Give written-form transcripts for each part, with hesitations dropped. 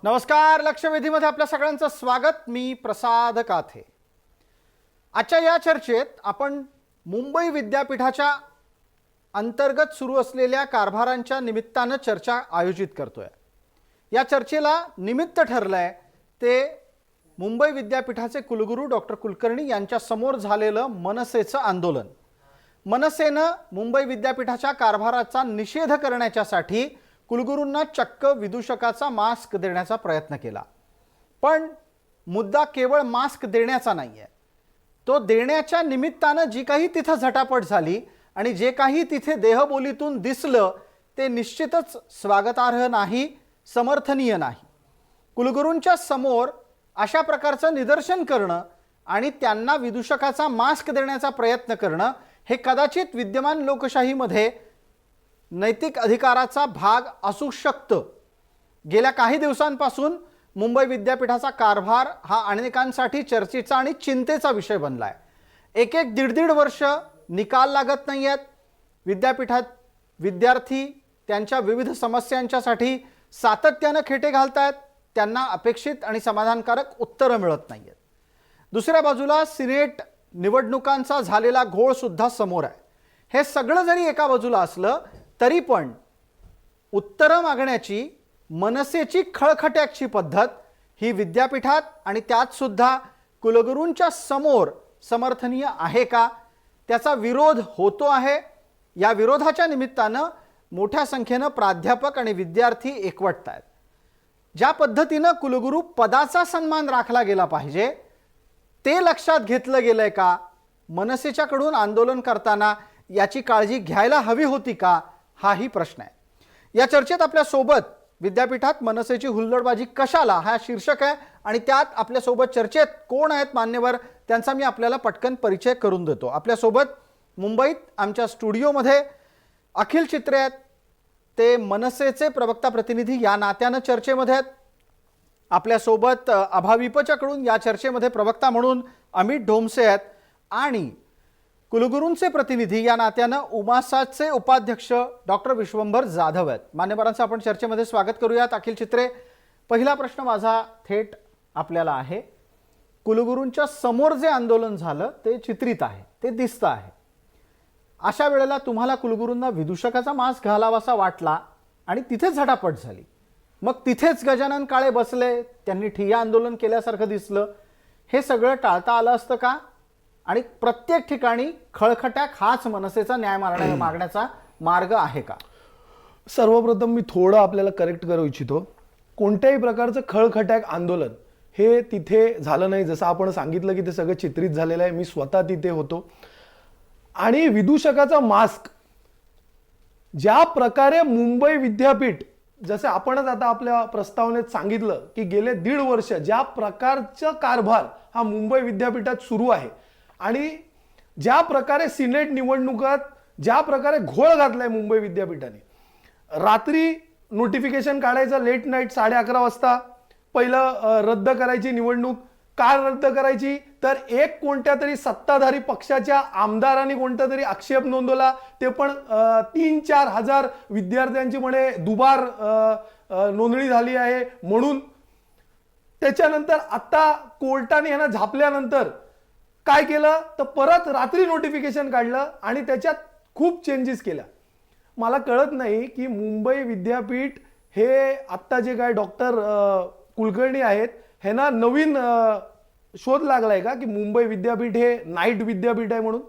नमस्कार. लक्षवेधीमध्ये आपल्या सगळ्यांचं स्वागत. मी प्रसाद काथे. आजच्या या चर्चेत आपण मुंबई विद्यापीठाच्या अंतर्गत सुरू असलेल्या कारभारांच्या निमित्तानं चर्चा आयोजित करतोय. या चर्चेला निमित्त ठरलंय ते मुंबई विद्यापीठाचे कुलगुरू डॉक्टर कुलकर्णी यांच्या समोर झालेलं मनसेचं आंदोलन. मनसेनं मुंबई विद्यापीठाच्या कारभाराचा निषेध करण्याच्यासाठी कुलगुरूंना चक्क विदूषकाचा मास्क देण्याचा प्रयत्न केला. पण मुद्दा केवळ मास्क देण्याचा नाहीये. तो देण्याच्या निमित्तानं जी काही तिथं झटापट झाली आणि जे काही तिथे देहबोलीतून दिसलं ते निश्चितच स्वागतार्ह नाही, समर्थनीय नाही. कुलगुरूंच्या समोर अशा प्रकारचं निदर्शन करणं आणि त्यांना विदूषकाचा मास्क देण्याचा प्रयत्न करणं हे कदाचित विद्यमान लोकशाहीमध्ये नैतिक अधिकाराचा भाग असू शकतं. गेल्या काही दिवसांपासून मुंबई विद्यापीठाचा कारभार हा अनेकांसाठी चर्चेचा आणि चिंतेचा विषय बनलाय. एक दीड वर्ष निकाल लागत नाही आहेत. विद्यापीठात विद्यार्थी त्यांच्या विविध समस्यांच्यासाठी सातत्यानं खेटे घालतायत. त्यांना अपेक्षित आणि समाधानकारक उत्तरं मिळत नाही आहेत. दुसऱ्या बाजूला सिनेट निवडणुकांचा झालेला घोळ सुद्धा समोर आहे. हे सगळं जरी एका बाजूला असलं तरी पण उत्तरं मागण्याची मनसेची खळखट्याची पद्धत ही विद्यापीठात आणि त्यात सुद्धा कुलगुरूंच्या समोर समर्थनीय आहे का? त्याचा विरोध होतो आहे. या विरोधाच्या निमित्तानं मोठ्या संख्येनं प्राध्यापक आणि विद्यार्थी एकवटत आहेत. ज्या पद्धतीनं कुलगुरू पदाचा सन्मान राखला गेला पाहिजे ते लक्षात घेतलं गेलंय का? मनसेच्याकडून आंदोलन करताना याची काळजी घ्यायला हवी होती का? हाही प्रश्न आहे. या चर्चेत आपल्या सोबत विद्यापीठात मनसेची हुल्लडबाजी कशाला हा शीर्षक आहे आणि त्यात आपल्या सोबत चर्चेत कोण आहेत मान्यवर त्यांचा मी आपल्याला पटकन परिचय करून देतो. आपल्या सोबत मुंबईत आमच्या स्टुडिओमध्ये अखिल चित्रे आहेत. ते मनसेचे प्रवक्ता प्रतिनिधी या नात्यानं चर्चेमध्ये आहेत. आपल्या सोबत अभाविपच्याकडून या चर्चेमध्ये प्रवक्ता म्हणून अमित ढोमसे आहेत आणि कुलगुरूंचे प्रतिनिधी या नात्यानं उमासाचे उपाध्यक्ष डॉक्टर विश्वंभर जाधव आहेत. मान्यवरांचं आपण चर्चेमध्ये स्वागत करूयात. अखिल चित्रे, पहिला प्रश्न माझा थेट आपल्याला आहे. कुलगुरूंच्या समोर जे आंदोलन झालं ते चित्रित आहे, ते दिसतं आहे. अशा वेळेला तुम्हाला कुलगुरूंना विदूषकाचा मास्क घालावासा वाटला आणि तिथेच झटापट झाली. मग तिथेच गजानन काळे बसले, त्यांनी ठिय्या आंदोलन केल्यासारखं दिसलं. हे सगळं टाळता आलं असतं का? आणि प्रत्येक ठिकाणी खळखट्याक हाच मनसेचा न्याय मागण्याचा मार्ग आहे का? सर्वप्रथम मी थोडं आपल्याला करेक्ट करू इच्छितो. कोणत्याही प्रकारचं खळखट्याक आंदोलन हे तिथे झालं नाही. जसं आपण सांगितलं की ते सगळं चित्रित झालेलं आहे. मी स्वतः तिथे होतो. आणि विदूषकाचा मास्क ज्या प्रकारे मुंबई विद्यापीठ, जसे आपणच आता आपल्या प्रस्तावनेत सांगितलं की गेले 1.5 वर्ष ज्या प्रकारचा कारभार हा मुंबई विद्यापीठात सुरू आहे आणि ज्या प्रकारे सिनेट निवडणुकात ज्या प्रकारे घोळ घातलाय मुंबई विद्यापीठाने, रात्री नोटिफिकेशन काढायचं लेट नाईट 11:30 वाजता, पहिलं रद्द करायची निवडणूक. का रद्द करायची? तर एक कोणत्या तरी सत्ताधारी पक्षाच्या आमदारांनी कोणता तरी आक्षेप नोंदवला, ते पण 3-4 हजार विद्यार्थ्यांची म्हणे दुबार नोंदणी झाली आहे म्हणून. त्याच्यानंतर आता कोर्टाने यांना झापल्यानंतर काय केलं तर परत रात्री नोटिफिकेशन काढलं आणि त्याच्यात खूप चेंजेस केल्या. मला कळत नाही की मुंबई विद्यापीठ हे आत्ता जे काय डॉक्टर कुलकर्णी आहेत ह्यांना नवीन शोध लागलाय का की मुंबई विद्यापीठ हे नाईट विद्यापीठ आहे म्हणून?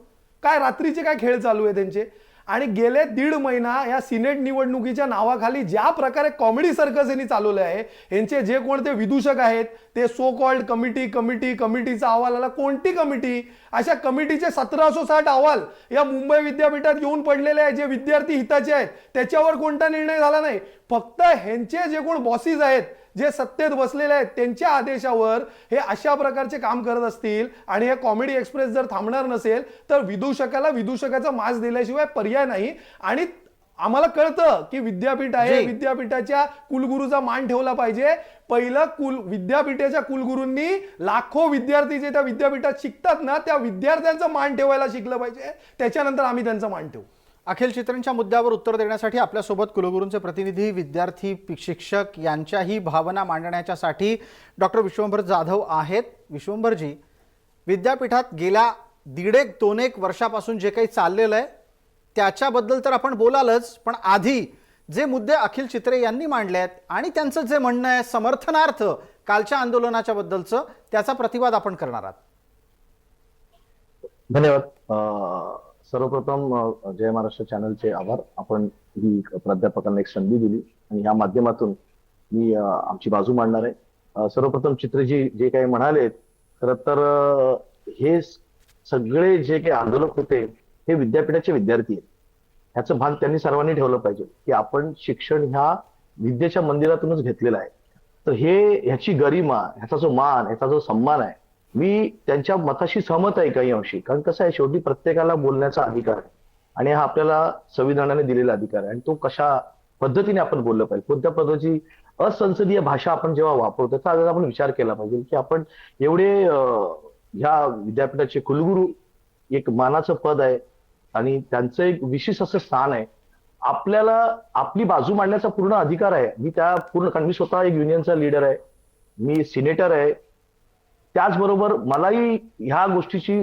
काय रात्रीचे काय खेळ चालू आहे त्यांचे? आणि गेले 1.5 महिना या सिनेट निवडणुकीच्या नावाखाली ज्या प्रकारे कॉमेडी सर्कस यांनी चालवलं आहे, यांचे जे कोणते विदूषक आहेत ते सो कॉल्ड कमिटीचा अहवाल आला. कोणती कमिटी? अशा कमिटीचे 1760 अहवाल या मुंबई विद्यापीठात येऊन पडलेले आहेत जे विद्यार्थी हिताचे आहेत. त्याच्यावर कोणता निर्णय झाला नाही. फक्त ह्यांचे जे कोण बॉसीज आहेत, जे सत्तेत बसलेले आहेत, त्यांच्या आदेशावर हे अशा प्रकारचे काम करत असतील आणि हे कॉमेडी एक्सप्रेस जर थांबणार नसेल तर विदूषकाचा मास्क दिल्याशिवाय पर्याय नाही. आणि आम्हाला कळतं की विद्यापीठ आहे, विद्यापीठाच्या कुलगुरूचा मान ठेवला पाहिजे. पहिलं विद्यापीठाच्या कुलगुरूंनी लाखो विद्यार्थी जे त्या विद्यापीठात शिकतात ना, त्या विद्यार्थ्यांचा मान ठेवायला शिकलं पाहिजे. त्याच्यानंतर आम्ही त्यांचा मान ठेवू. अखिल चित्रेंच्या मुद्द्यावर उत्तर देण्यासाठी आपल्यासोबत कुलगुरूंचे प्रतिनिधी, विद्यार्थी, शिक्षक यांच्याही भावना मांडण्याच्यासाठी डॉक्टर विश्वंभर जाधव आहेत. विश्वंभरजी, विद्यापीठात गेल्या 1.5-2 वर्षापासून जे काही चाललेलं आहे त्याच्याबद्दल तर आपण बोलालच, पण आधी जे मुद्दे अखिल चित्रे यांनी मांडले आहेत आणि त्यांचं जे म्हणणं आहे समर्थनार्थ कालच्या आंदोलनाच्या बद्दलचं, त्याचा प्रतिवाद आपण करणार आहात. धन्यवाद. सर्वप्रथम जय महाराष्ट्र चॅनलचे आभार. आपण ही प्राध्यापकांना एक संधी दिली आणि या माध्यमातून मी आमची बाजू मांडणार आहे. सर्वप्रथम चित्रेजी जे काही म्हणाले, खरं तर हे सगळे जे काही आंदोलक होते हे विद्यापीठाचे विद्यार्थी आहेत. ह्याचं भान त्यांनी सर्वांनी ठेवलं पाहिजे की आपण शिक्षण ह्या विद्येच्या मंदिरातूनच घेतलेलं आहे. तर ह्याची गरिमा, ह्याचा जो मान, ह्याचा जो सन्मान आहे, मी त्यांच्या मताशी सहमत आहे काही अंशी. कारण कसं आहे, शेवटी प्रत्येकाला बोलण्याचा अधिकार आहे आणि हा आपल्याला संविधानाने दिलेला अधिकार आहे आणि तो कशा पद्धतीने आपण बोललं पाहिजे, कोणत्या पद्धतीची असंसदीय भाषा आपण जेव्हा वापरतो त्याचा आपण विचार केला पाहिजे की आपण एवढे ह्या विद्यापीठाचे कुलगुरू, एक मानाचं पद आहे आणि त्यांचं एक विशेष असं स्थान आहे. आपल्याला आपली बाजू मांडण्याचा पूर्ण अधिकार आहे. मी त्या पूर्ण, कारण मी स्वतः एक युनियनचा लीडर आहे, मी सिनेटर आहे. त्याचबरोबर मलाही ह्या गोष्टीची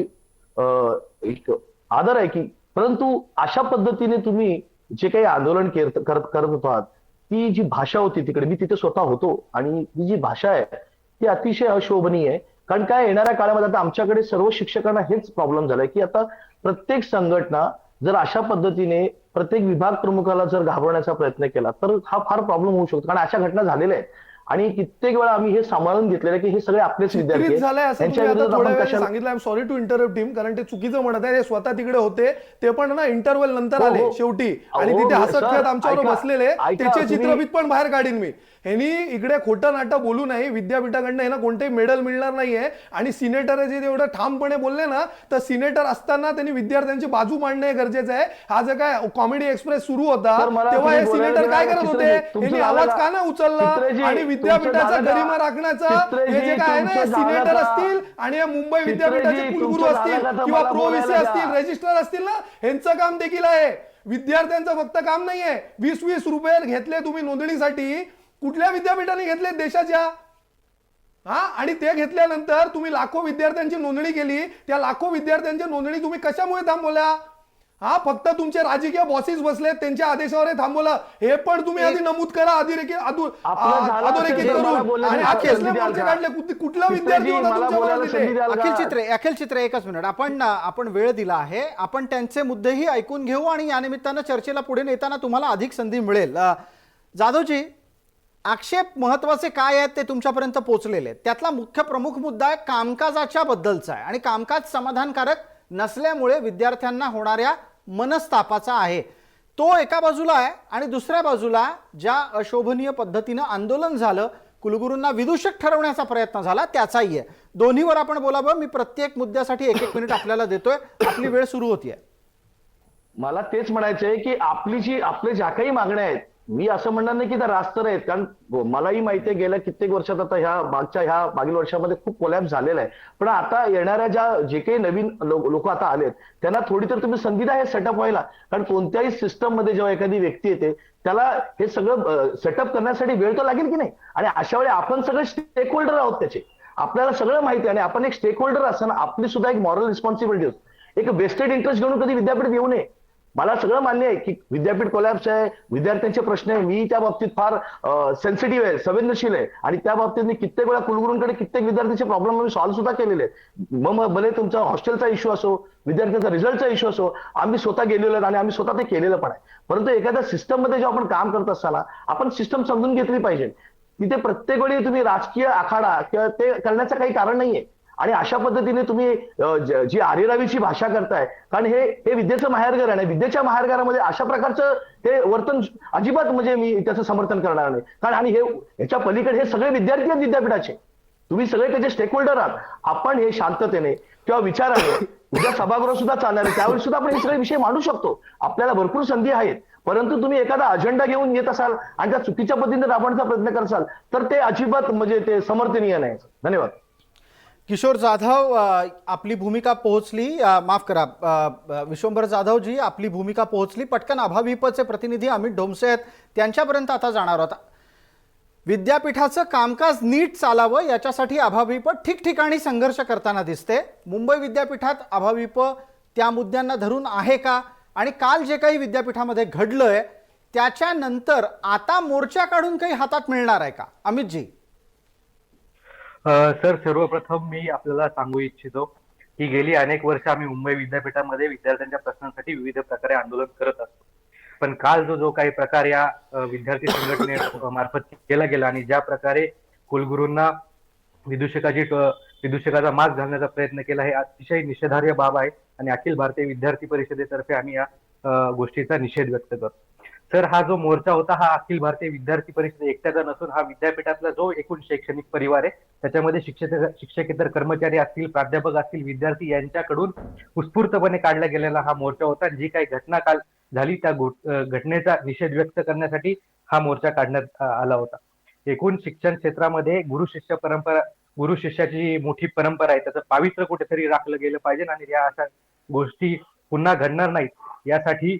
एक आदर आहे की, परंतु अशा पद्धतीने तुम्ही जे काही आंदोलन करत होतात, ती जी भाषा होती तिकडे, मी तिथे स्वतः होतो आणि ती जी भाषा आहे ती अतिशय अशोभनीय आहे. कारण काय, येणाऱ्या काळामध्ये आता आमच्याकडे सर्व शिक्षकांना हेच प्रॉब्लेम झालाय की आता प्रत्येक संघटना जर अशा पद्धतीने प्रत्येक विभाग प्रमुखाला जर घाबरण्याचा प्रयत्न केला तर हा फार प्रॉब्लेम होऊ शकतो. कारण अशा घटना झालेल्या आहेत आणि कित्येक वेळा आम्ही हे सांभाळून घेतलेलं आहे की हे सगळे आपलेच विद्यार्थी झालंय असं तुम्ही आता थोड्या वेळाने सांगितलं. I am sorry to interrupt him, कारण ते चुकीचं म्हणत आहे. ते स्वतः तिकडे होते, ते पण ना इंटरव्हल नंतर आले शेवटी आणि तिथे हसत खेळत आमच्यावर बसलेले. त्याचे चित्रफित पण बाहेर काढीन मी. ह्यांनी इकडे खोटं नाटं बोलू नाही. विद्यापीठाकडनं यांना कोणतेही मेडल मिळणार नाहीये. आणि सिनेटर जे एवढं ठामपणे बोलले ना, तर सिनेटर असताना त्यांनी विद्यार्थ्यांची बाजू मांडणे गरजेचं आहे. हा जे काय कॉमेडी एक्सप्रेस सुरू होता तेव्हा हे सिनेटर काय करत होते, यांनी आवाज का नाही उचलला आणि विद्यापीठाचा गरिमा राखण्याचा हे जे काय आहे ना, सिनेटर असतील आणि मुंबई विद्यापीठाचे कुलगुरू असतील किंवा प्रो-व्हीसी असतील, रजिस्ट्रार असतील ना, यांचं काम देखील आहे. विद्यार्थ्यांचं फक्त काम नाहीये. 20-20 रुपये घेतले तुम्ही नोंदणीसाठी, कुठल्या विद्यापीठाने घेतले देशाच्या? आणि ते घेतल्यानंतर तुम्ही लाखो विद्यार्थ्यांची नोंदणी केली. त्या लाखो विद्यार्थ्यांची नोंदणी तुम्ही कशामुळे थांबवल्या? फक्त तुमचे राजकीय बॉसेस बसले, त्यांच्या आदेशावर थांबवलं. हे पण तुम्ही आधी नमूद करा, अधोरेखित करून. आणि काढले कुठला विद्यार्थी होता? अखिल चित्रे, एकच मिनिट. आपण वेळ दिला आहे, आपण त्यांचे मुद्देही ऐकून घेऊ आणि या निमित्तानं चर्चेला पुढे नेताना तुम्हाला अधिक संधी मिळेल. जाधवजी, आक्षेप महत्वाचे काय आहेत ते तुमच्यापर्यंत पोहोचलेले आहेत. त्यातला मुख्य प्रमुख मुद्दा आहे कामकाजाच्या बद्दलचा आहे आणि कामकाज समाधानकारक नसल्यामुळे विद्यार्थ्यांना होणाऱ्या मनस्तापाचा आहे. तो एका बाजूला आहे आणि दुसऱ्या बाजूला ज्या अशोभनीय पद्धतीनं आंदोलन झालं, कुलगुरूंना विदूषक ठरवण्याचा प्रयत्न झाला, त्याचाही आहे. दोन्हीवर आपण बोलावं. मी प्रत्येक मुद्द्यासाठी 1-1 मिनिट आपल्याला देतोय. आपली वेळ सुरू होतीये. मला तेच म्हणायचंय की आपले ज्या काही मागण्या आहेत, मी असं म्हणणार नाही की त्या रास्तर आहेत. कारण मलाही माहिती आहे गेल्या कित्येक वर्षात, आता ह्या मागील वर्षामध्ये खूप कोलॅप्स झालेला आहे. पण आता येणाऱ्या जे काही नवीन लोक आता आलेत त्यांना थोडी तर तुम्ही संधी द्या हे सेटअप व्हायला. कारण कोणत्याही सिस्टम मध्ये जेव्हा एखादी व्यक्ती येते त्याला हे सगळं सेटअप करण्यासाठी वेळ तर लागेल की नाही. आणि अशा वेळी आपण सगळे स्टेक होल्डर आहोत त्याचे, आपल्याला सगळं माहिती आहे. आणि आपण एक स्टेक होल्डर असताना आपली सुद्धा एक मॉरल रिस्पॉन्सिबिलिटी असते. एक वेस्टेड इंटरेस्ट घेऊन कधी विद्यापीठात येऊ नये. मला सगळं मान्य आहे की विद्यापीठ कोलॅप्स आहे, विद्यार्थ्यांचे प्रश्न आहे, मी त्या बाबतीत फार सेन्सिटिव्ह आहे, संवेदनशील आहे आणि त्या बाबतीत मी कित्येक वेळा कुलगुरूंकडे कित्येक विद्यार्थ्यांचे प्रॉब्लेम मी सॉल्व्ह सुद्धा केलेले आहेत. मग भले तुमचा हॉस्टेलचा इश्यू असो, विद्यार्थ्यांचा रिझल्टचा इश्यू असो, आम्ही स्वतः गेलेलो आहेत आणि आम्ही स्वतः ते केलेलं पण आहे. परंतु एखाद्या सिस्टममध्ये जेव्हा आपण काम करत असताना आपण सिस्टम समजून घेतली पाहिजे. तिथे प्रत्येक वेळी तुम्ही राजकीय आखाडा किंवा ते करण्याचं काही कारण नाहीये. आणि अशा पद्धतीने तुम्ही जी आरेरावीची भाषा करताय, कारण हे विद्येचं माहेरघर आहे. विद्येच्या माहेरघरामध्ये अशा प्रकारचं हे वर्तन अजिबात म्हणजे मी त्याचं समर्थन करणार नाही. कारण आणि ह्याच्या पलीकडे हे सगळे विद्यार्थी आहेत विद्यापीठाचे, तुम्ही सगळे त्याचे स्टेक होल्डर आहात. आपण हे शांततेने किंवा विचाराने, उद्या सभागृह सुद्धा चालणार आहे त्यावेळी सुद्धा आपण हे सगळे विषय मांडू शकतो. आपल्याला भरपूर संधी आहेत. परंतु तुम्ही एखादा अजेंडा घेऊन येत असाल आणि त्या चुकीच्या पद्धतीने राबवण्याचा प्रयत्न करसाल तर ते अजिबात म्हणजे ते समर्थनीय नाही. धन्यवाद. किशोर जाधव, आपली भूमिका पोहोचली, माफ करा, विश्वंभर जाधव जी, आपली भूमिका पोहोचली. पटकन अभाविपचे प्रतिनिधी अमित ढोमसे आहेत, त्यांच्यापर्यंत आता जाणार होता. विद्यापीठाचं कामकाज नीट चालावं याच्यासाठी अभाविप ठिकठिकाणी संघर्ष करताना दिसते. मुंबई विद्यापीठात अभाविप त्या मुद्द्यांना धरून आहे का? आणि काल जे काही विद्यापीठामध्ये घडलंय त्याच्यानंतर आता मोर्चा काढून काही हातात मिळणार आहे का? अमितजी. सर, सर्वप्रथम मी आपल्याला सांगू इच्छितो की गेली अनेक वर्ष आम्ही मुंबई विद्यापीठामध्ये विद्यार्थ्यांच्या प्रश्नांसाठी विविध प्रकारे आंदोलन करत असतो. पण काल जो काही प्रकार या विद्यार्थी संघटनेमार्फत केला गेला आणि ज्या प्रकारे कुलगुरूंना विदूषकाचा मास्क घालण्याचा प्रयत्न केला, हे अतिशय निषेधार्ह बाब आहे आणि अखिल भारतीय विद्यार्थी परिषदेतर्फे आम्ही या गोष्टीचा निषेध व्यक्त करतो. सर, हा जो मोर्चा होता हा अखिल भारतीय विद्यार्थी परिषद एकट्याचा नसून हा विद्यापीठातला जो एकूण शैक्षणिक परिवार आहे त्याच्यामध्ये शिक्षकेतर कर्मचारी असतील, प्राध्यापक असतील, विद्यार्थी यांच्याकडून उत्स्फूर्तपणे काढला गेलेला हा मोर्चा होता. जी काही घटना काल झाली त्या घटनेचा निषेध व्यक्त करण्यासाठी हा मोर्चा काढण्यात आला होता. एकूण शिक्षण क्षेत्रामध्ये गुरु शिष्याची मोठी परंपरा आहे, त्याचं पावित्र्य कुठेतरी राखलं गेलं पाहिजे आणि या अशा गोष्टी पुन्हा घडणार नाहीत यासाठी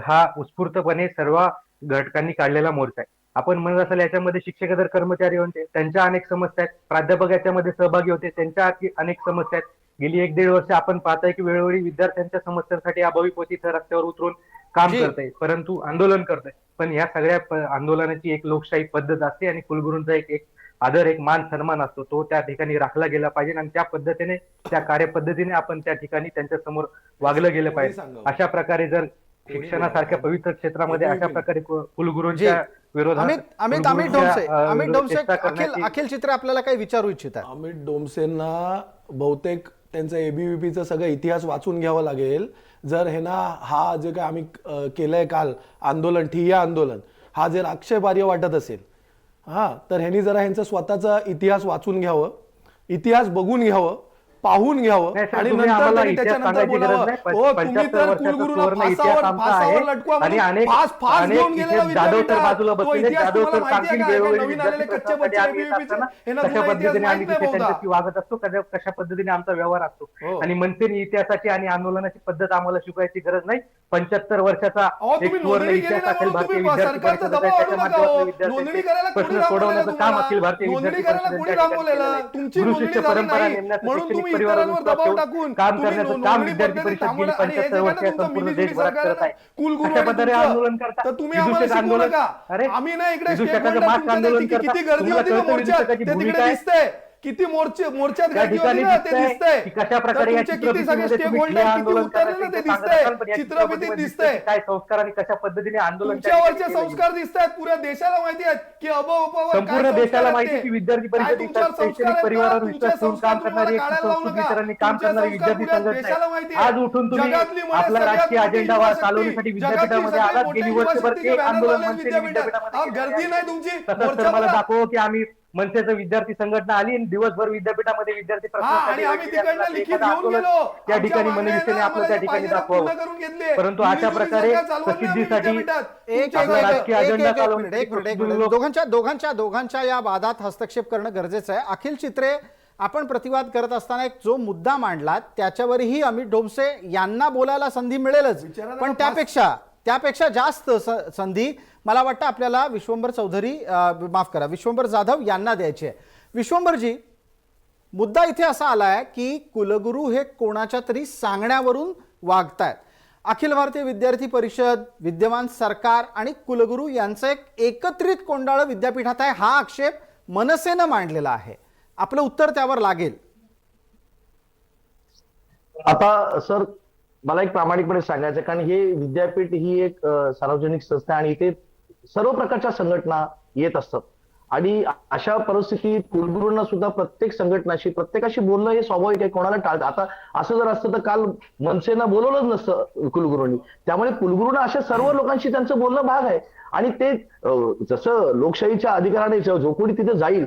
हा उत्स्फूर्तपणे सर्व घटकांनी काढलेला मोर्चा आहे. आपण म्हणत असाल याच्यामध्ये शिक्षकेतर कर्मचारी होते, त्यांच्या अनेक समस्या आहेत, प्राध्यापक याच्यामध्ये सहभागी होते, त्यांच्या अनेक समस्या आहेत. गेली 1-1.5 वर्ष आपण पाहताय की वेळोवेळी विद्यार्थ्यांच्या समस्यांसाठी अभाविप इथं रस्त्यावर उतरून काम करताय, परंतु आंदोलन करताय. पण या सगळ्या आंदोलनाची एक लोकशाही पद्धत असते आणि कुलगुरूंचा एक आदर, एक मान सन्मान असतो, तो त्या ठिकाणी राखला गेला पाहिजे आणि त्या पद्धतीने, त्या कार्यपद्धतीने आपण त्या ठिकाणी त्यांच्या समोर वागलं गेलं पाहिजे. अशा प्रकारे जर शिक्षणासारख्या पवित्र क्षेत्रामध्ये अशा प्रकारे कुलगुरूंच्या विरोधात अमित ढोमसे, अखिल चित्र आपल्याला काही विचारू इच्छितात. अमित ढोमसेंना बहुतेक त्यांचं एबीव्हीपीचा सगळा इतिहास वाचून घ्यावा लागेल. जर हे ना हा जे काय आम्ही केलंय काल आंदोलन, ठिय्या आंदोलन, हा जर आक्षेपार्ह वाटत असेल तर ह्यांनी जरा ह्यांचा स्वतःचा इतिहास वाचून घ्यावं, इतिहास बघून घ्यावं, पाहून घ्यावं आणि नंतर त्याच्यानंतर बोलावं. हो, तुम्ही तर कुलगुरूला फासावर लटकवा म्हणून फास घेऊन गेलेला विद्यापीठात. तो इतिहास तुम्हाला माहिती आहे का? नवीन आलेले कच्चे बच्चे एबीव्हीपीचे ह्यांना जुना इतिहास माहित नाही बहुधा. वागत असतो, कशा पद्धतीने आमचा व्यवहार असतो आणि मनसेने इतिहासाची आणि आंदोलनाची पद्धत आम्हाला शिकवायची गरज नाही. 75 वर्षाचा प्रश्न सोडवण्याचं काम अखिल भारतीय विद्यार्थी परिषदेच्या परंपरा नेमण्याचं परिवारावर दबाव टाकून काम करण्याचं काम विद्यार्थी परिषद गेली 75 वर्ष संपूर्ण देशभरात करत आहे. अशा पद्धतीने आंदोलन करतात. तुम्ही आम्हाला शिकवू नका. आम्ही ना इकडे किती गर्दी होती ना मोर्चात, ते तिकडे दिसतंय. किती मोर्चात गर्दी होती ना, ते दिसतंय. कशा प्रकारे किती सगळे स्टेक होल्डर किती उतरले ना, ते दिसतंय. चित्रफितीत दिसतंय. काय संस्कार आणि कशा पद्धतीने आंदोलन तुमच्यावरचे संस्कार दिसतात. पुऱ्या देशाला माहिती आहेत की संपूर्ण देशाला माहिती आहे की विद्यार्थी परिषद शैक्षणिक परिवारावर विश्वास ठेवून काम करणारी संस्कृतीकरांनी काम करणारी विद्यार्थी संघटना आज उठून तुम्ही आपला राजकीय अजेंडा चालवण्यासाठी विद्यापीठामध्ये आलात. गेली वर्षभर आंदोलन गर्दी नाही तुमची. मला दाखव की आम्ही मनसेचं विद्यार्थी संघटना आली आणि दिवसभर विद्यापीठामध्ये विद्यार्थी त्या ठिकाणी मनसेने आपलं त्या ठिकाणी दाखवावं. परंतु अशा प्रकारे प्रसिद्धीसाठी दोघांच्या या वादात हस्तक्षेप करणं गरजेचं आहे. अखिल चित्रे, आपण प्रतिवाद करत असताना एक जो मुद्दा मांडला त्याच्यावरही अमित ढोमसे यांना बोलायला संधी मिळेलच, पण त्यापेक्षा जास्त संधी मला वाटतं आपल्याला विश्वंभर जाधव यांना द्यायची आहे. विश्वंभरजी, मुद्दा इथे असा आलाय की कुलगुरू हे कोणाच्या तरी सांगण्यावरून वागतायत. अखिल भारतीय विद्यार्थी परिषद, विद्यमान सरकार आणि कुलगुरू यांचं एक एकत्रित कोंडाळं विद्यापीठात आहे, हा आक्षेप मनसेनं मांडलेला आहे. आपलं उत्तर त्यावर लागेल. आता सर, मला एक प्रामाणिकपणे सांगायचं, कारण हे विद्यापीठ ही एक सार्वजनिक संस्था आहे आणि इथे सर्व प्रकारच्या संघटना येत असतात आणि अशा परिस्थितीत कुलगुरूंना सुद्धा प्रत्येक संघटनाशी, प्रत्येकाशी बोलणं हे स्वाभाविक आहे. कोणाला टाळतं. आता असं जर असतं तर काल मनसेनं बोलवलंच नसतं कुलगुरूंनी. त्यामुळे कुलगुरूंना अशा सर्व लोकांशी त्यांचं बोलणं भाग आहे आणि ते जसं लोकशाहीच्या अधिकाराने जो कोणी तिथे जाईल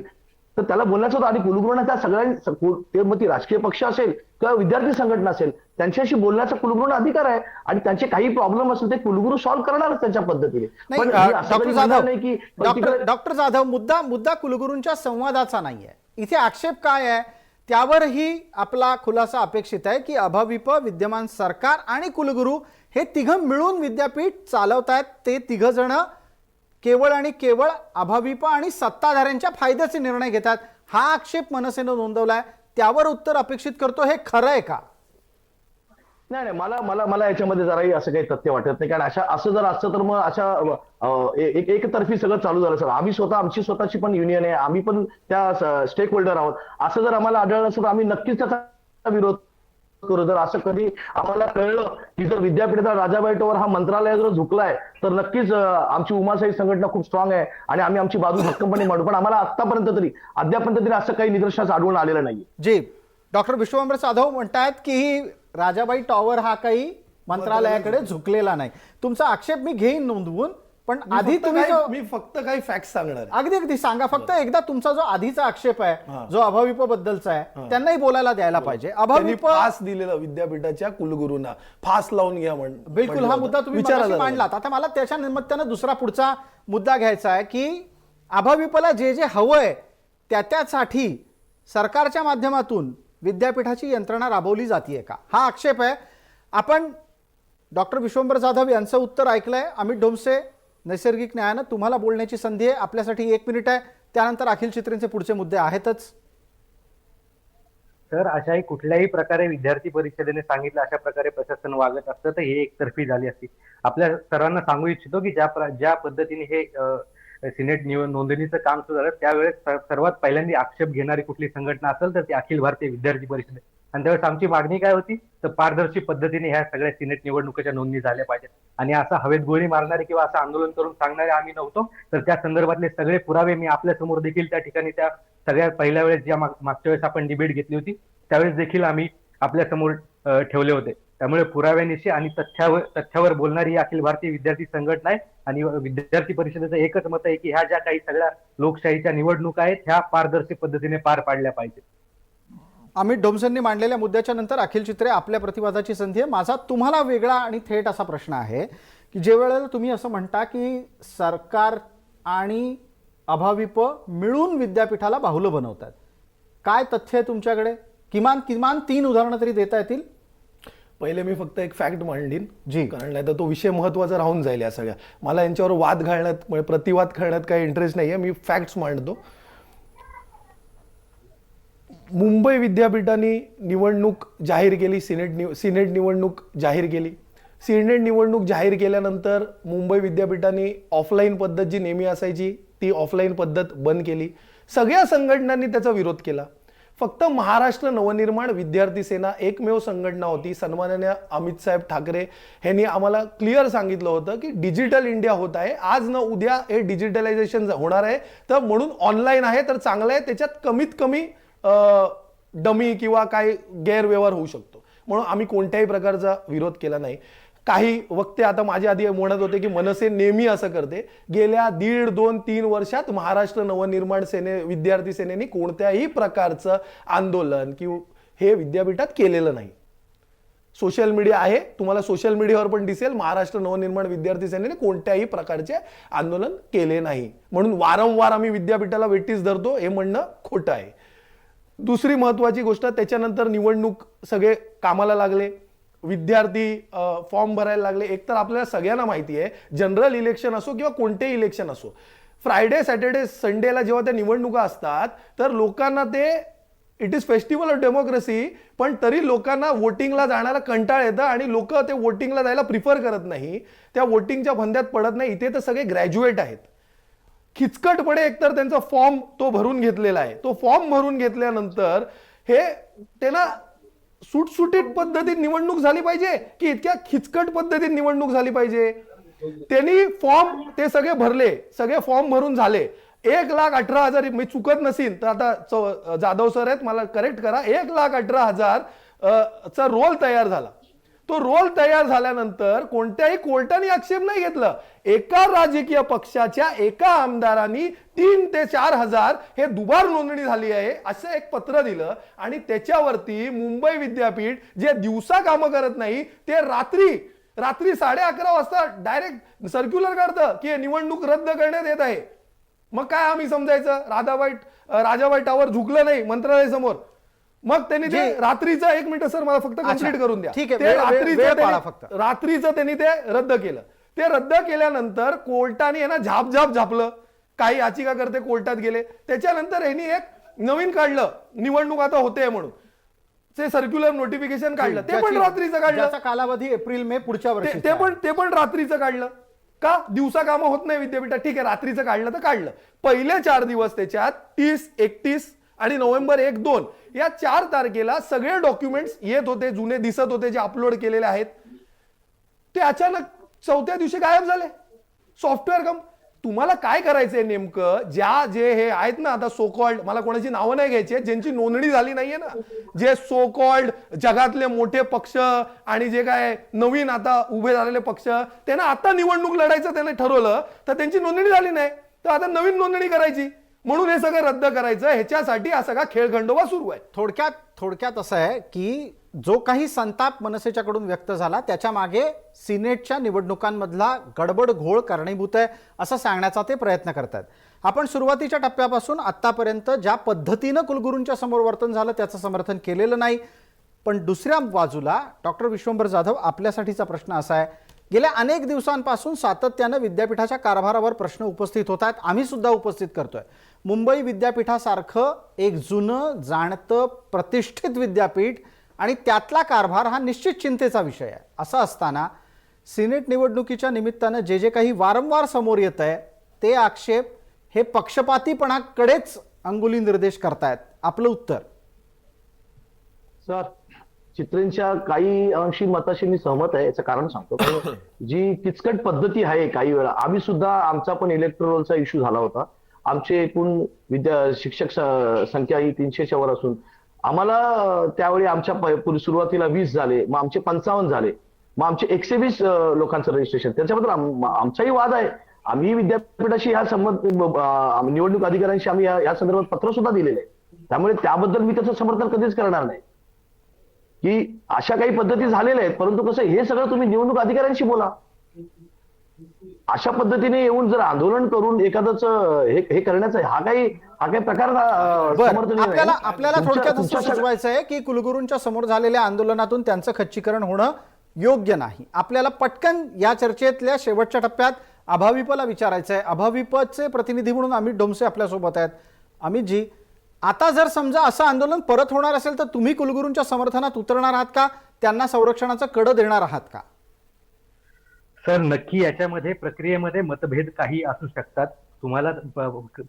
तर त्याला बोलण्याचं होतं आणि कुलगुरूंना त्या सगळ्यांनी, मग ती राजकीय पक्ष असेल किंवा विद्यार्थी संघटना असेल, त्यांच्याशी बोलण्याचा कुलगुरूंना अधिकार आहे आणि त्यांचे काही प्रॉब्लेम असेल ते कुलगुरू सॉल्व्ह करणारच त्यांच्या पद्धतीने. पण डॉक्टर जाधव, मुद्दा कुलगुरूंच्या संवादाचा नाहीये. इथे आक्षेप काय आहे? त्यावरही आपला खुलासा अपेक्षित आहे की अभाविप, विद्यमान सरकार आणि कुलगुरू हे तिघं मिळून विद्यापीठ चालवत आहेत. ते तिघ जण केवळ आणि केवळ अभाविप आणि सत्ताधाऱ्यांच्या फायद्याचे निर्णय घेतात. हा आक्षेप मनसेनं नोंदवलाय. त्यावर उत्तर अपेक्षित करतो. हे खरं आहे का? नाही नाही, मला मला मला याच्यामध्ये जराही असं काही तथ्य वाटत नाही. कारण असं जर असतं तर मग एकतर्फी सगळं चालू झालं सर. आम्ही स्वतः, आमची स्वतःची पण युनियन आहे, आम्ही पण त्या स्टेक होल्डर आहोत. असं जर आम्हाला आढळलं असं तर आम्ही नक्कीच त्याचा विरोध करू. जर असं कधी आम्हाला कळलं की जर विद्यापीठाचा राजाबाई टॉवर हा मंत्रालय जर झुकलाय तर नक्कीच आमची उमासाई संघटना खूप स्ट्रॉंग आहे आणि आम्ही आमची बाजू भक्कमपणे मांडू. पण आम्हाला आतापर्यंत तरी, अद्यापर्यंत तरी असं काही निदर्शनास आढळून आलेलं नाही. जी, डॉक्टर विश्वांबर जाधव म्हणतायत की ही राजाबाई टॉवर हा काही मंत्रालयाकडे झुकलेला नाही. तुमचा आक्षेप मी घेईन नोंदवून, पण आधी मी फक्त काही फॅक्ट सांगणार आहे. अगदी अगदी सांगा. फक्त एकदा तुमचा जो आधीचा आक्षेप आहे जो अभाविप बद्दलचा आहे त्यांनाही बोलायला द्यायला पाहिजे. अभाविप फास दिलेला विद्यापीठाच्या कुलगुरूंना फास लावून घ्या बिलकुल, हा मुद्दा तुम्ही मगाशी मांडलात. आता मला त्याच्या निमित्तानं दुसरा पुढचा मुद्दा घ्यायचा आहे की अभाविपला जे जे हवंय त्यासाठी सरकारच्या माध्यमातून विद्यापीठाची यंत्रणा राबवली जातीये का, हा आक्षेप आहे. आपण डॉक्टर विश्वंभर जाधव यांचं उत्तर ऐकलंय. अमित ढोमसे, नैसर्गिक न्यायानं तुम्हाला बोलण्याची संधी आहे. आपल्यासाठी 1 मिनिट आहे. त्यानंतर अखिल चित्रेंचे पुढचे मुद्दे आहेतच. सर, अशाही कुठल्याही प्रकारे विद्यार्थी परिषदेने सांगितलं अशा प्रकारे प्रशासन वागत असतं तर ही एकतर्फी झाली असती. आपल्या सर्वांना सांगू इच्छितो की ज्या पद्धतीने हे सिनेट नोंदणीचं काम सुरू झालं त्यावेळेस सर्वात पहिल्यांदा आक्षेप घेणारी कुठली संघटना असेल तर ती अखिल भारतीय विद्यार्थी परिषद. आणि त्यावेळेस आमची मागणी काय होती तर पारदर्शी पद्धतीने ह्या सगळ्या सिनेट निवडणुकीच्या नोंदणी झाल्या पाहिजेत. आणि असं हवेत गोळी मारणारे किंवा असं आंदोलन करून सांगणारे आम्ही नव्हतो. तर त्या संदर्भातले सगळे पुरावे मी आपल्या समोर देखील त्या ठिकाणी त्या सगळ्यात पहिल्या वेळेस ज्या मागच्या वेळेस आपण डिबेट घेतली होती त्यावेळेस देखील आम्ही आपल्या समोर ठेवले होते. त्यामुळे पुराव्यानिशी आणि तथ्यावर बोलणारी ही अखिल भारतीय विद्यार्थी संघटना आहे. आणि विद्यार्थी परिषदेचं एकच मत आहे की ह्या ज्या काही सगळ्या लोकशाहीच्या निवडणुका आहेत ह्या पारदर्शी पद्धतीने पार पाडल्या पाहिजेत. अमित ढोमसेंनी मांडलेल्या मुद्द्याच्या नंतर अखिल चित्रे आपल्या प्रतिवादाची संधी आहे. माझा तुम्हाला वेगळा आणि थेट असा प्रश्न आहे की जे वेळेला तुम्ही असं म्हणता की सरकार आणि अभाविप मिळून विद्यापीठाला बाहुलं बनवतात, काय तथ्य आहे तुमच्याकडे? किमान 3 उदाहरणं तरी देता येतील? पहिले मी फक्त एक फॅक्ट मांडीन जी, कारण नाही तर तो विषय महत्वाचा राहून जाईल. या सगळ्या मला यांच्यावर वाद घालण्यात, प्रतिवाद करण्यात काही इंटरेस्ट नाहीये. मी फॅक्ट्स मांडतो. मुंबई विद्यापीठाने निवडणूक जाहीर केली, सिनेट निवडणूक जाहीर केली. सिनेट निवडणूक जाहीर केल्यानंतर मुंबई विद्यापीठाने ऑफलाईन पद्धत जी नेहमी असायची ती ऑफलाईन पद्धत बंद केली. सगळ्या संघटनांनी त्याचा विरोध केला. फक्त महाराष्ट्र नवनिर्माण विद्यार्थी सेना एकमेव संघटना होती. सन्माननीय अमित साहेब ठाकरे यांनी आम्हाला क्लिअर सांगितलं होतं की डिजिटल इंडिया होत आहे, आज न उद्या हे डिजिटलायझेशन होणार आहे, तर म्हणून ऑनलाईन आहे तर चांगलं आहे, त्याच्यात कमीत कमी डमी किंवा काही गैरव्यवहार होऊ शकतो, म्हणून आम्ही कोणत्याही प्रकारचा विरोध केला नाही. काही वक्ते आता माझ्या आधी म्हणत होते की मनसे नेहमी असं करते. गेल्या 1.5, 2, 3 वर्षात महाराष्ट्र नवनिर्माण विद्यार्थी सेनेने कोणत्याही प्रकारचं आंदोलन किंवा हे विद्यापीठात केलेलं नाही. सोशल मीडिया आहे, तुम्हाला सोशल मीडियावर पण दिसेल, महाराष्ट्र नवनिर्माण विद्यार्थी सेनेने कोणत्याही प्रकारचे आंदोलन केले नाही. म्हणून वारंवार आम्ही विद्यापीठाला वेठीस धरतो हे म्हणणं खोटं आहे. दुसरी महत्वाची गोष्ट, त्याच्यानंतर निवडणूक सगळे कामाला लागले, विद्यार्थी फॉर्म भरायला लागले. एकतर आपल्याला सगळ्यांना माहिती आहे जनरल इलेक्शन असो किंवा कोणतेही इलेक्शन असो, फ्रायडे सॅटर्डे संडेला जेव्हा त्या निवडणुका असतात तर लोकांना ते it is festival of democracy, पण तरी लोकांना वोटिंगला जाण्याला कंटाळ येतं आणि लोक ते वोटिंगला जायला प्रिफर करत नाही, त्या वोटिंगच्या फंद्यात पडत नाही. इथे तर सगळे ग्रॅज्युएट आहेत. खिचकटपणे एकतर त्यांचा फॉर्म तो भरून घेतलेला आहे. तो फॉर्म भरून घेतल्यानंतर हे त्यांना सुटसुटीत पद्धतीत निवडणूक झाली पाहिजे की इतक्या खिचकट पद्धतीत निवडणूक झाली पाहिजे? त्यांनी फॉर्म ते सगळे भरले, सगळे फॉर्म भरून झाले. 1,18,000, मी चुकत नसीन तर आता जाधव सर आहेत मला करेक्ट करा, 1,18,000 चा रोल तयार झाला. तो रोल तयार झाल्यानंतर कोणत्याही कोर्टाने आक्षेप नाही घेतलं. एका राजकीय पक्षाच्या एका आमदारांनी 3,000 ते 4,000 हे दुबार नोंदणी झाली आहे असं एक पत्र दिलं आणि त्याच्यावरती मुंबई विद्यापीठ जे दिवसा कामं करत नाही ते रात्री 11:30 वाजता डायरेक्ट सर्क्युलर काढतं की निवडणूक रद्द करण्यात येत आहे. मग काय आम्ही समजायचं राजाबाई टावर झुकलं नाही मंत्रालयासमोर? मग त्यांनी ते जी. रात्रीचं, एक मिनिट सर मला फक्त अच्छा. कंप्लीट करून द्या. ठीक आहे, ते वेळ रात्रीचं पाळा फक्त. रात्रीचं त्यांनी ते रद्द केलं. ते रद्द केल्यानंतर कोर्टाने यांना झापलं, काही याचिका करते कोर्टात गेले. त्याच्यानंतर यांनी एक नवीन काढलं, निवडणूक आता होते म्हणून ते सर्क्युलर नोटिफिकेशन काढलं, ते पण रात्रीचं काढलं. ज्याचा कालावधी एप्रिल मे पुढच्या वर्षी ते पण रात्रीचं काढलं. का? दिवसा कामं होत नाही विद्यापीठात. ठीक आहे, रात्रीचं काढलं तर काढलं. पहिले 4 दिवस त्याच्यात 30, 31 आणि नोव्हेंबर 1, 2 या 4 तारखेला सगळे डॉक्युमेंट्स येत होते, जुने दिसत होते, जे अपलोड केलेले आहेत. ते अचानक 4थ्या दिवशी गायब झाले. सॉफ्टवेअर तुम्हाला काय करायचंय नेमकं? जे हे आहेत ना आता सो कॉल्ड, मला कोणाची नावं नाही घ्यायची, ज्यांची नोंदणी झाली नाहीये ना, जे सो कॉल्ड जगातले मोठे पक्ष आणि जे काय नवीन आता उभे झालेले पक्ष, त्यांना आता निवडणूक लढायचं त्याने ठरवलं, तर त्यांची नोंदणी झाली नाही, तर आता नवीन नोंदणी करायची. म्हणून हे सगळं रद्द करायचं, ह्याच्यासाठी हा सगळा खेळखंडोबा सुरू आहे. थोडक्यात असं आहे की जो काही संताप मनसेच्याकडून व्यक्त झाला त्याच्या मागे सिनेटच्या निवडणुकांमधला गडबड घोळ कारणीभूत आहे असं सांगण्याचा ते प्रयत्न करतात. आपण सुरुवातीच्या टप्प्यापासून आतापर्यंत ज्या पद्धतीनं कुलगुरूंच्या समोर वर्तन झालं त्याचं समर्थन केलेलं नाही. पण दुसऱ्या बाजूला डॉक्टर विश्वंभर जाधव, आपल्यासाठीचा प्रश्न असा आहे, गेल्या अनेक दिवसांपासून सातत्यानं विद्यापीठाच्या कारभारावर प्रश्न उपस्थित होत आहेत. आम्ही सुद्धा उपस्थित करतोय. मुंबई विद्यापीठासारखं एक जुनं जाणतं प्रतिष्ठित विद्यापीठ आणि त्यातला कारभार हा निश्चित चिंतेचा विषय आहे. असं असताना सिनेट निवडणुकीच्या निमित्तानं जे काही वारंवार समोर येत आहे ते आक्षेप हे पक्षपातीपणाकडेच अंगुली निर्देश करतायत. आपलं उत्तर? सर, चित्रेंच्या काही अंशी मताशी मी सहमत आहे. याचं कारण सांगतो. कारण जी किचकट पद्धती आहे, काही वेळा आम्ही सुद्धा, आमचा पण इलेक्ट्रोलचा इश्यू झाला होता. आमचे एकूण शिक्षक संख्या ही 300च्या वर असून आम्हाला त्यावेळी आमच्या सुरुवातीला 20 झाले, मग आमचे 55 झाले, मग आमचे 120 लोकांचं रजिस्ट्रेशन. त्याच्याबद्दल आमचाही वाद आहे. आम्ही विद्यापीठाशी ह्या निवडणूक अधिकाऱ्यांशी आम्ही या संदर्भात पत्र सुद्धा दिलेलं आहे. त्यामुळे त्याबद्दल मी त्याचं समर्थन कधीच करणार नाही की अशा काही पद्धती झालेल्या आहेत. परंतु कसं, हे सगळं तुम्ही निवडणूक अधिकाऱ्यांशी बोला. अशा पद्धतीने येऊन जर आंदोलन करून एखादंच हे करण्याचा हा काही प्रकार समर्थनीय नाही. आपल्याला थोडक्यात असं सुचवायचं आहे की कुलगुरूंच्या समोर झालेल्या आंदोलनातून त्यांचं खच्चीकरण होणं योग्य नाही. आपल्याला पटकन या चर्चेतल्या शेवटच्या टप्प्यात अभाविपला विचारायचं आहे. अभाविपचे प्रतिनिधी म्हणून अमित डोमसे आपल्यासोबत आहेत. अमितजी, आता जर समजा असं आंदोलन परत होणार असेल तर तुम्ही कुलगुरूंच्या समर्थनात उतरणार आहात का? त्यांना संरक्षणाचं कडं देणार आहात का? सर, नक्की याच्यामध्ये प्रक्रियेमध्ये मतभेद काही असू शकतात. तुम्हाला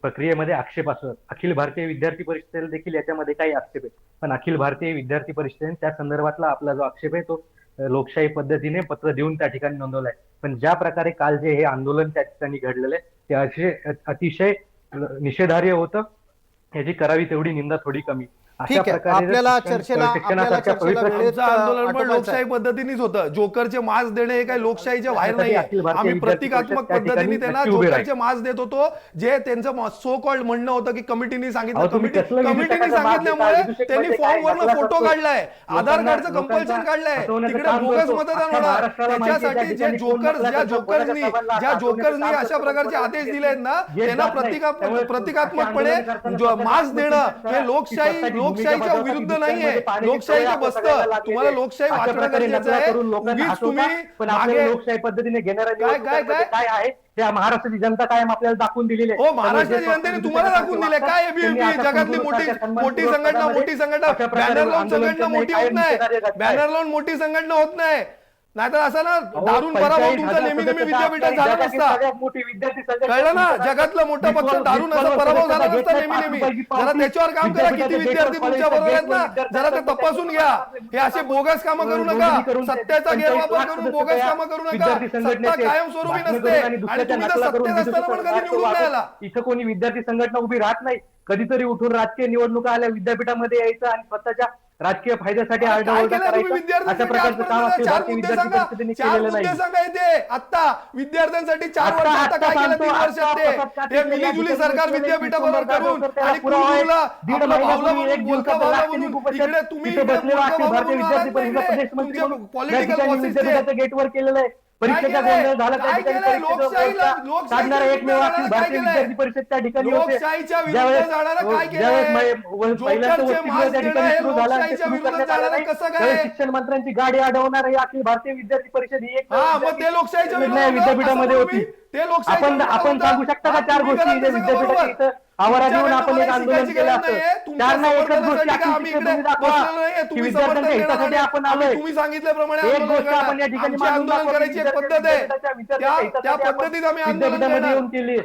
प्रक्रियेमध्ये आक्षेप असतो. अखिल भारतीय विद्यार्थी परिषदेला देखील याच्यामध्ये काही आक्षेप आहे. पण अखिल भारतीय विद्यार्थी परिषदेने त्या संदर्भातला आपला जो आक्षेप आहे तो लोकशाही पद्धतीने पत्र देऊन त्या ठिकाणी नोंदवलाय. पण ज्या प्रकारे काल जे हे आंदोलन त्या ठिकाणी घडलेलं आहे ते अतिशय निषेधार्ह होतं. याची करावी तेवढी निंदा थोडी कमी. ठीक आहे, आपल्याला चर्चेला वेळेत आंदोलन पण आटोपायचं लोकशाही आहे. पद्धतीनेच होतं. जोकरचे मास देणे हे काही लोकशाहीच्या बाहेर नाही. आम्ही प्रतिकात्मक पद्धतीने त्यांना नक्की उभे जोकरचे मास देत होतो. जे त्यांचं सो कॉल्ड म्हणणं होतं की कमिटीने सांगितलं, अहो, तुम्ही कसलं विषय कमिटीने करता? सांगितल्यामुळे अभिषेक त्यांनी मध्ये काय फॉर्मवरनं दाखला फोटो असतो? काढलाय, आधार कार्डचं लोकांना कंपल्शन काढलंय, फसवण्याचं तिकडे काम बोगस करतो. मतदान अख्ख्या होणार. महाराष्ट्राला माहिती आहे, त्याच्यासाठी त्या ठिकाणी ज्या जोकर्सनी अशा प्रकारचे आदेश दिले आहेत ना, त्यांना प्रतिकात्मकपणे मास देणं हे लोकशाहीच्या विरुद्ध नाहीये. लोकशाहीचं बसतं. तुम्हाला लोकशाही वाचणं गरजेचं आहे. उगीच तुम्ही मागे लोकशाही पद्धतीने घेणाऱ्या काय काय आहे त्या महाराष्ट्राची जनता कायम आपल्याला दाखवून दिलेली आहे. हो, महाराष्ट्राची जनतेने तुम्हाला दाखवून दिले काय एबीव्हीपी जगातली मोठी संघटना. बॅनर लावून संघटना मोठी होत नाही. बॅनर लावून मोठी संघटना होत नाही. नाहीतर असं ना दारून पराभव तुमचा नेहमी विद्यापीठात झाला नसता. कळलं ना? जगातला मोठा पक्ष दारून असा पराभव झाला नसता नेहमी. जरा त्याच्यावर काम करा. किती विद्यार्थी तुमच्या बरोबर आहेत ना, जरा ते तपासून घ्या. हे असे बोगस कामं करू नका. सत्तेचा गैरवापर करून बोगस कामं करू नका. सत्ता कायमस्वरूपी नसते आणि तुम्ही तर सत्तेत असताना पण कधी निवडून नाही आला. इथं कोणी विद्यार्थी संघटना उभी राहत नाही. कधीतरी उठून राजकीय निवडणुका आल्या विद्यापीठामध्ये यायचं आणि स्वतःच्या राजकीय फायद्यासाठी आरडाओरडा करायचा. अशा प्रकारचं काम अखिल भारतीय विद्यार्थी परिषदेने केलेलं नाही. आता विद्यार्थ्यांसाठी 4 वर्ष आता काय केलं 3 वर्षात ते मिलीजुली सरकार विद्यापीठाबरोबर करून आणि कुलगुरूला आपला भावला म्हणून बोलका भावला म्हणून इकडे तुम्ही पॉलिटिकल गेटवर केलेलं आहे. परीक्षेचा केलंय? गोंधळ झाला त्या काय ठिकाणी केलंय? परीक्षेचा लोकशाहीला- मोर्चा लोकशाहीच्या काढणारा एकमेव विरुद्ध अखिल काय भारतीय केलंय? विद्यार्थी परिषद त्या ठिकाणी होते. लोकशाहीच्या विरुद्ध ज्यावेळेस- जाणारं काय ज्यावेळेस केलंय? पहिल्यांदा जोपर्यंत वसतिगृह मास्क त्या देणं ठिकाणी हे सुरू झाला आणि ते लोकशाहीच्या सुरू विरुद्ध करण्यात आलं जाणारं नाही, कसं काय? त्यावेळेस शिक्षण मंत्र्यांची गाडी अडवणार ही अखिल भारतीय विद्यार्थी परिषद ही एक हा, मग ते लोकशाहीच्या निर्णय विरोधात विद्यापीठामध्ये असं होती. बोलू मी. ते लोकशाहीच्या आपण विरोधात आपण होतं. सांगू शकता का हा, चार तुम्ही गोष्टी कराल जे तसं विद्यापीठाच्या बरोबर. इथं आवारात येऊन तुमच्याकडनं आपण एक मला आंदोलन शिकायची केलं गरज असतं. नाहीये. तुमच्या चार नाही एकच समर्थनासाठी गोष्टी का अखिल आम्ही शिक्षण इकडे तुम्ही दाखवा बसलेलो नाहीये. की तुम्ही विद्यार्थ्यांच्या समर्थन हितासाठी करणार आपण आम्ही आलोय. तुम्ही सांगितल्याप्रमाणे एक आंदोलन गोष्ट करणार. आपण या ठिकाणी आमची मांडून आंदोलन दाखवली, करायची एक विद्यार्थी- पद्धत आहे. विद्यापीठाच्या विद्यार्थ्यांच्या त्या हितासाठी आपण पद्धतीत आम्ही आंदोलन विद्यापीठामध्ये करणार. येऊन केली.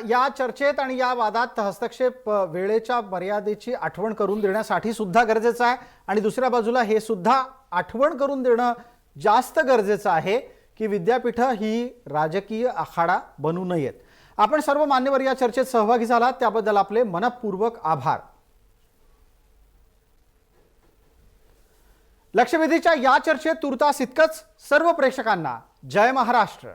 या चर्चेत आणि या वादात हस्तक्षेप वेळेच्या मर्यादेची आठवण करून देण्यासाठी सुद्धा गरजेचं आहे आणि दुसऱ्या बाजूला हे सुद्धा आठवण करून देणं जास्त गरजेचं आहे की विद्यापीठं ही राजकीय आखाडा बनू नयेत. आपण सर्व मान्यवर या चर्चेत सहभागी झालात त्याबद्दल आपले मनपूर्वक आभार. लक्षवेधीच्या या चर्चेत तुर्तास इतकंच. सर्व प्रेक्षकांना जय महाराष्ट्र.